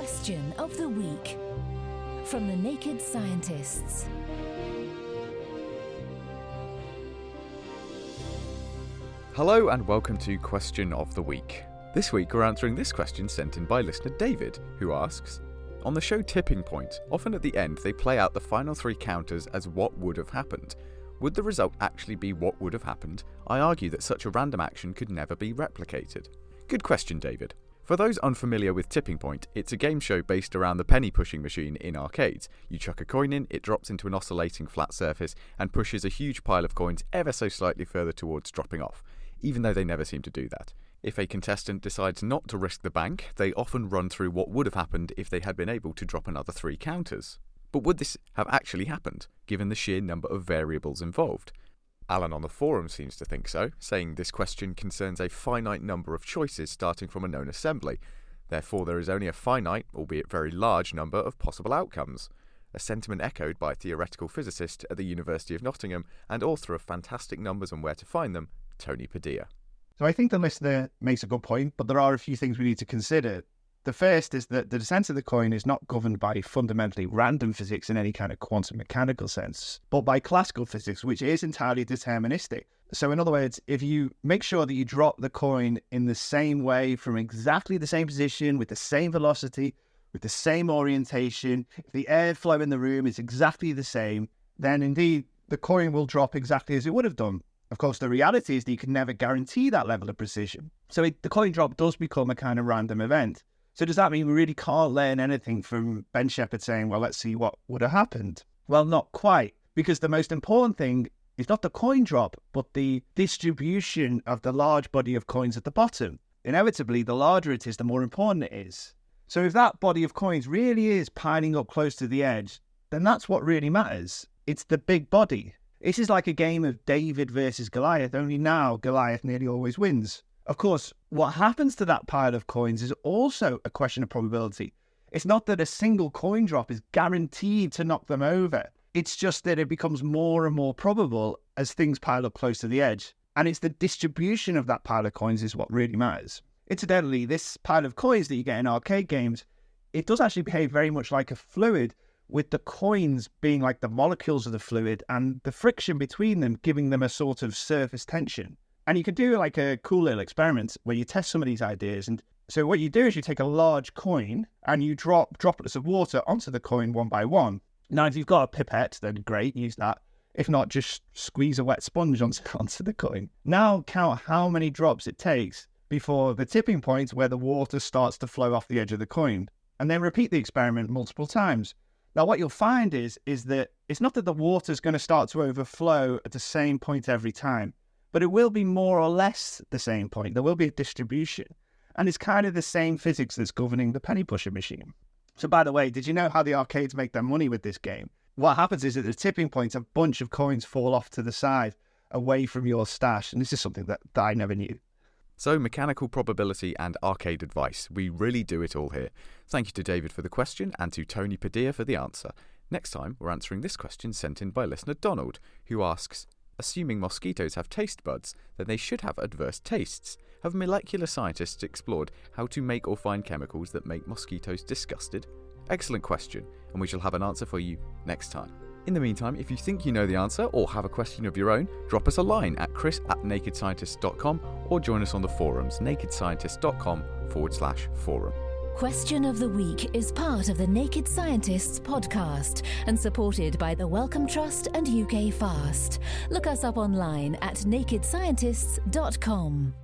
Question of the week from the Naked Scientists. Hello and welcome to Question of the Week. This week we're answering this question sent in by listener David, who asks, on the show Tipping Point, often at the end they play out the final three counters as what would have happened. Would the result actually be what would have happened? I argue that such a random action could never be replicated. Good question, David. For those unfamiliar with Tipping Point, it's a game show based around the penny pushing machine in arcades. You chuck a coin in, it drops into an oscillating flat surface and pushes a huge pile of coins ever so slightly further towards dropping off, even though they never seem to do that. If a contestant decides not to risk the bank, they often run through what would have happened if they had been able to drop another three counters. But would this have actually happened, given the sheer number of variables involved? Alan on the forum seems to think so, saying this question concerns a finite number of choices starting from a known assembly. Therefore, there is only a finite, albeit very large, number of possible outcomes. A sentiment echoed by a theoretical physicist at the University of Nottingham and author of Fantastic Numbers and Where to Find Them, Tony Padilla. So I think the listener makes a good point, but there are a few things we need to consider. The first is that the descent of the coin is not governed by fundamentally random physics in any kind of quantum mechanical sense, but by classical physics, which is entirely deterministic. So in other words, if you make sure that you drop the coin in the same way from exactly the same position, with the same velocity, with the same orientation, if the airflow in the room is exactly the same, then indeed the coin will drop exactly as it would have done. Of course, the reality is that you can never guarantee that level of precision. So the coin drop does become a kind of random event. So does that mean we really can't learn anything from Ben Shepherd saying, well, let's see what would have happened? Well, not quite, because the most important thing is not the coin drop, but the distribution of the large body of coins at the bottom. Inevitably, the larger it is, the more important it is. So if that body of coins really is piling up close to the edge, then that's what really matters. It's the big body. This is like a game of David versus Goliath, only now Goliath nearly always wins. Of course, what happens to that pile of coins is also a question of probability. It's not that a single coin drop is guaranteed to knock them over. It's just that it becomes more and more probable as things pile up close to the edge. And it's the distribution of that pile of coins is what really matters. Incidentally, this pile of coins that you get in arcade games, it does actually behave very much like a fluid, with the coins being like the molecules of the fluid and the friction between them giving them a sort of surface tension. And you can do like a cool little experiment where you test some of these ideas. And so what you do is you take a large coin and you drop droplets of water onto the coin one by one. Now, if you've got a pipette, then great, use that. If not, just squeeze a wet sponge onto the coin. Now count how many drops it takes before the tipping point where the water starts to flow off the edge of the coin. And then repeat the experiment multiple times. Now, what you'll find is that it's not that the water is going to start to overflow at the same point every time, but it will be more or less the same point. There will be a distribution. And it's kind of the same physics that's governing the penny pusher machine. So by the way, did you know how the arcades make their money with this game? What happens is at the tipping point, a bunch of coins fall off to the side away from your stash. And this is something that I never knew. So, mechanical probability and arcade advice. We really do it all here. Thank you to David for the question and to Tony Padilla for the answer. Next time, we're answering this question sent in by listener Donald, who asks, assuming mosquitoes have taste buds, then they should have adverse tastes. Have molecular scientists explored how to make or find chemicals that make mosquitoes disgusted? Excellent question, and we shall have an answer for you next time. In the meantime, if you think you know the answer or have a question of your own, drop us a line at chris@nakedscientists.com or join us on the forums, nakedscientists.com/forum. Question of the Week is part of the Naked Scientists podcast and supported by the Wellcome Trust and UK Fast. Look us up online at nakedscientists.com.